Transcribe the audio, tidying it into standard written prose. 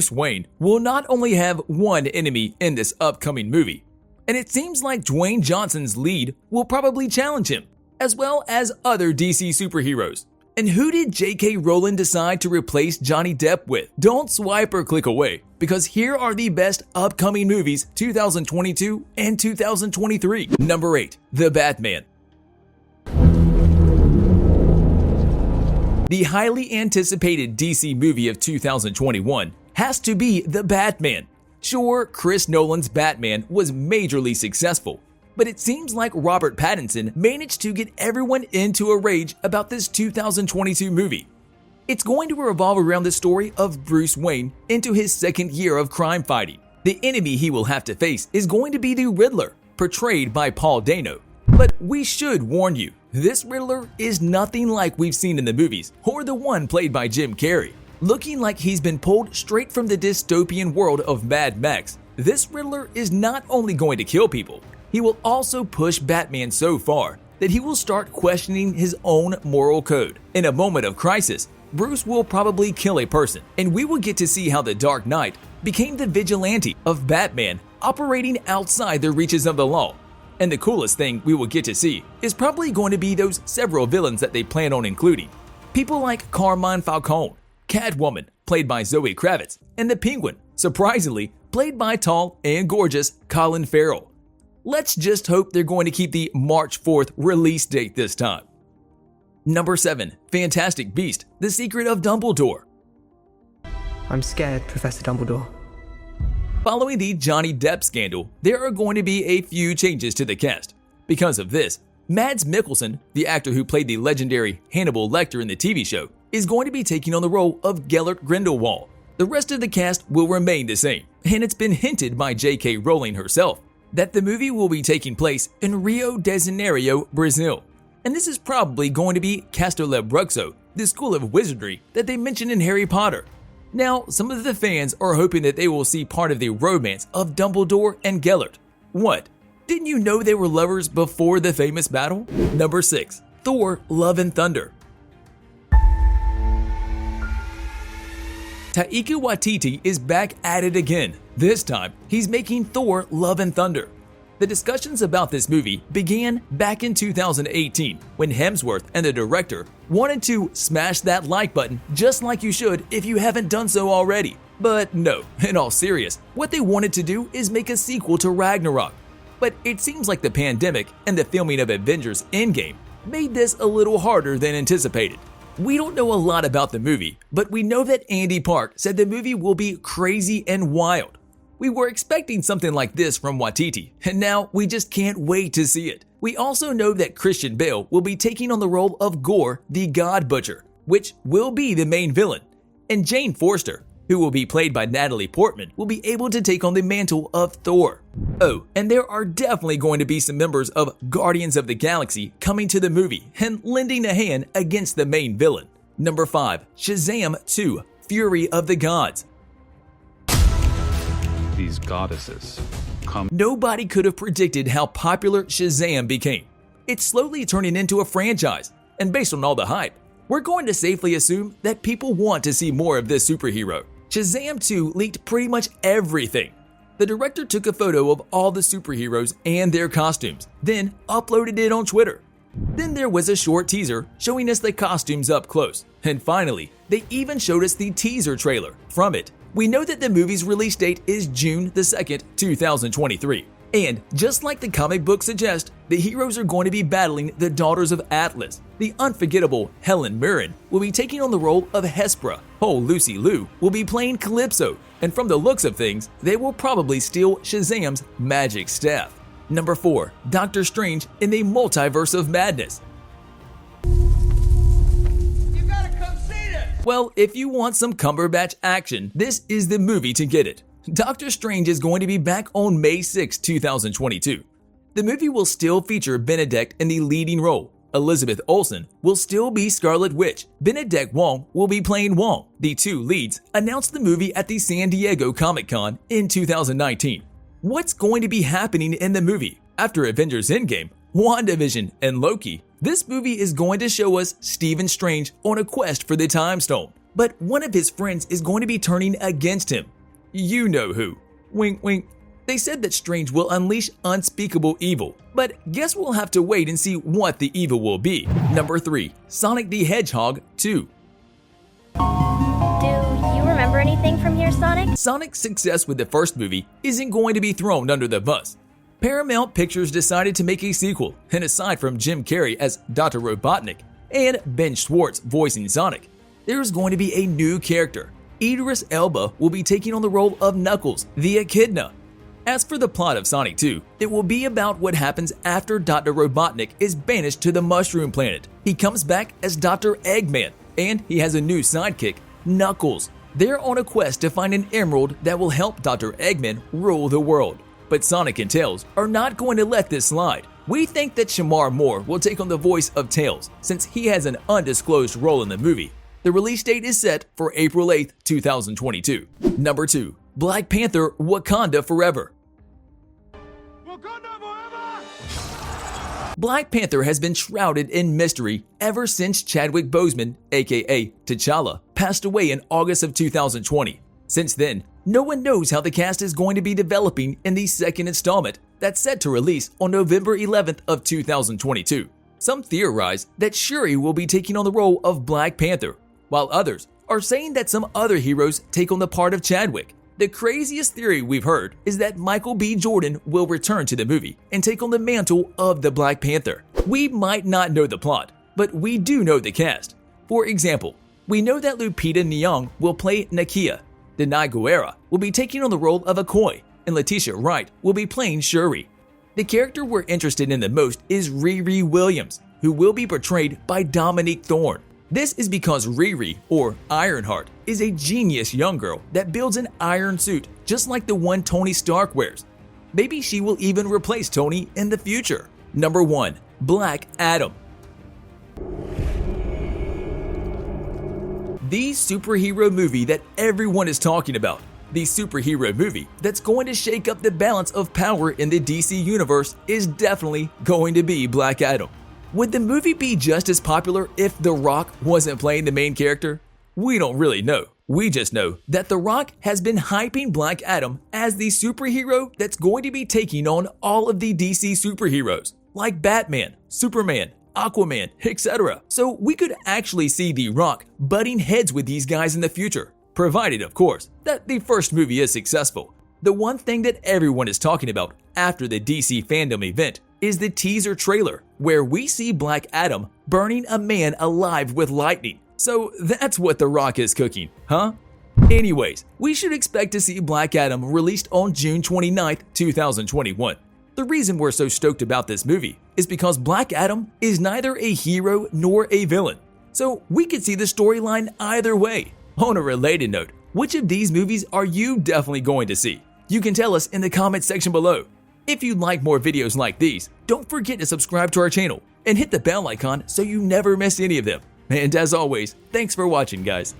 Bruce Wayne will not only have one enemy in this upcoming movie, and it seems like Dwayne Johnson's lead will probably challenge him, as well as other DC superheroes. And who did J.K. Rowling decide to replace Johnny Depp with? Don't swipe or click away, because here are the best upcoming movies 2022 and 2023. Number 8. The Batman. The highly anticipated DC movie of 2021 has to be The Batman. Sure, Chris Nolan's Batman was majorly successful, but it seems like Robert Pattinson managed to get everyone into a rage about this 2022 movie. It's going to revolve around the story of Bruce Wayne into his second year of crime fighting. The enemy he will have to face is going to be the Riddler, portrayed by Paul Dano. But we should warn you, this Riddler is nothing like we've seen in the movies or the one played by Jim Carrey. Looking like he's been pulled straight from the dystopian world of Mad Max, this Riddler is not only going to kill people, he will also push Batman so far that he will start questioning his own moral code. In a moment of crisis, Bruce will probably kill a person, and we will get to see how the Dark Knight became the vigilante of Batman operating outside the reaches of the law. And the coolest thing we will get to see is probably going to be those several villains that they plan on including. People like Carmine Falcone, Catwoman, played by Zoe Kravitz, and the Penguin, surprisingly, played by tall and gorgeous Colin Farrell. Let's just hope they're going to keep the March 4th release date this time. Number 7. Fantastic Beast: The Secret of Dumbledore. I'm scared, Professor Dumbledore. Following the Johnny Depp scandal, there are going to be a few changes to the cast. Because of this, Mads Mikkelsen, the actor who played the legendary Hannibal Lecter in the TV show, is going to be taking on the role of Gellert Grindelwald. The rest of the cast will remain the same, and it's been hinted by J.K. Rowling herself that the movie will be taking place in Rio de Janeiro, Brazil. And this is probably going to be Castelo Bruxo, the school of wizardry that they mentioned in Harry Potter. Now, some of the fans are hoping that they will see part of the romance of Dumbledore and Gellert. What? Didn't you know they were lovers before the famous battle? Number 6. Thor: Love and Thunder. Taika Waititi is back at it again. This time, he's making Thor: Love and Thunder. The discussions about this movie began back in 2018 when Hemsworth and the director wanted to smash that like button just like you should if you haven't done so already. But no, in all seriousness, what they wanted to do is make a sequel to Ragnarok. But it seems like the pandemic and the filming of Avengers Endgame made this a little harder than anticipated. We don't know a lot about the movie, but we know that Andy Park said the movie will be crazy and wild. We were expecting something like this from Waititi, and now we just can't wait to see it. We also know that Christian Bale will be taking on the role of Gore the God Butcher, which will be the main villain, and Jane Forster, who will be played by Natalie Portman, will be able to take on the mantle of Thor. Oh, and there are definitely going to be some members of Guardians of the Galaxy coming to the movie and lending a hand against the main villain. Number 5. Shazam 2: Fury of the Gods. These goddesses come. Nobody could have predicted how popular Shazam became. It's slowly turning into a franchise, and based on all the hype, we're going to safely assume that people want to see more of this superhero. Shazam 2 leaked pretty much everything. The director took a photo of all the superheroes and their costumes, then uploaded it on Twitter. Then there was a short teaser showing us the costumes up close, and finally, they even showed us the teaser trailer from it. We know that the movie's release date is June 2nd, 2023. And just like the comic book suggests, the heroes are going to be battling the Daughters of Atlas. The unforgettable Helen Mirren will be taking on the role of Hespera. Lucy Liu will be playing Calypso, and from the looks of things, they will probably steal Shazam's magic staff. Number 4. Doctor Strange in the Multiverse of Madness. Well, if you want some Cumberbatch action, this is the movie to get it. Doctor Strange is going to be back on May 6, 2022. The movie will still feature Benedict in the leading role. Elizabeth Olsen will still be Scarlet Witch. Benedict Wong will be playing Wong. The two leads announced the movie at the San Diego Comic-Con in 2019. What's going to be happening in the movie? After Avengers Endgame, WandaVision, and Loki, this movie is going to show us Stephen Strange on a quest for the Time Stone. but one of his friends is going to be turning against him. You know who. Wink, wink. They said that Strange will unleash unspeakable evil, but guess we'll have to wait and see what the evil will be. Number 3. Sonic the Hedgehog 2. Do you remember anything from here, Sonic? Sonic's success with the first movie isn't going to be thrown under the bus. Paramount Pictures decided to make a sequel, and aside from Jim Carrey as Dr. Robotnik and Ben Schwartz voicing Sonic, there's going to be a new character. Idris Elba will be taking on the role of Knuckles, the Echidna. As for the plot of Sonic 2, it will be about what happens after Dr. Robotnik is banished to the Mushroom Planet. He comes back as Dr. Eggman, and he has a new sidekick, Knuckles. They're on a quest to find an emerald that will help Dr. Eggman rule the world. But Sonic and Tails are not going to let this slide. We think that Shamar Moore will take on the voice of Tails, since he has an undisclosed role in the movie. The release date is set for April 8, 2022. Number 2. Black Panther Wakanda Forever. Wakanda forever! Black Panther has been shrouded in mystery ever since Chadwick Boseman, aka T'Challa, passed away in August of 2020. Since then, no one knows how the cast is going to be developing in the second installment that's set to release on November 11th of 2022. Some theorize that Shuri will be taking on the role of Black Panther, while others are saying that some other heroes take on the part of Chadwick. The craziest theory we've heard is that Michael B. Jordan will return to the movie and take on the mantle of the Black Panther. We might not know the plot, but we do know the cast. For example, we know that Lupita Nyong'o will play Nakia, Denai Guerra will be taking on the role of Okoye, and Letitia Wright will be playing Shuri. The character we're interested in the most is Riri Williams, who will be portrayed by Dominique Thorne. This is because Riri, or Ironheart, is a genius young girl that builds an iron suit just like the one Tony Stark wears. Maybe she will even replace Tony in the future. Number 1. Black Adam. The superhero movie that everyone is talking about. The superhero movie that's going to shake up the balance of power in the DC universe is definitely going to be Black Adam. Would the movie be just as popular if The Rock wasn't playing the main character? We don't really know. We just know that The Rock has been hyping Black Adam as the superhero that's going to be taking on all of the DC superheroes, like Batman, Superman, Aquaman, etc. So we could actually see The Rock butting heads with these guys in the future, provided, of course, that the first movie is successful. The one thing that everyone is talking about after the DC fandom event is the teaser trailer, where we see Black Adam burning a man alive with lightning. So that's what The Rock is cooking, huh? Anyways, we should expect to see Black Adam released on June 29th, 2021. The reason we're so stoked about this movie is because Black Adam is neither a hero nor a villain. So we could see the storyline either way. On a related note, which of these movies are you definitely going to see? You can tell us in the comments section below. If you'd like more videos like these, don't forget to subscribe to our channel and hit the bell icon so you never miss any of them. And as always, thanks for watching, guys.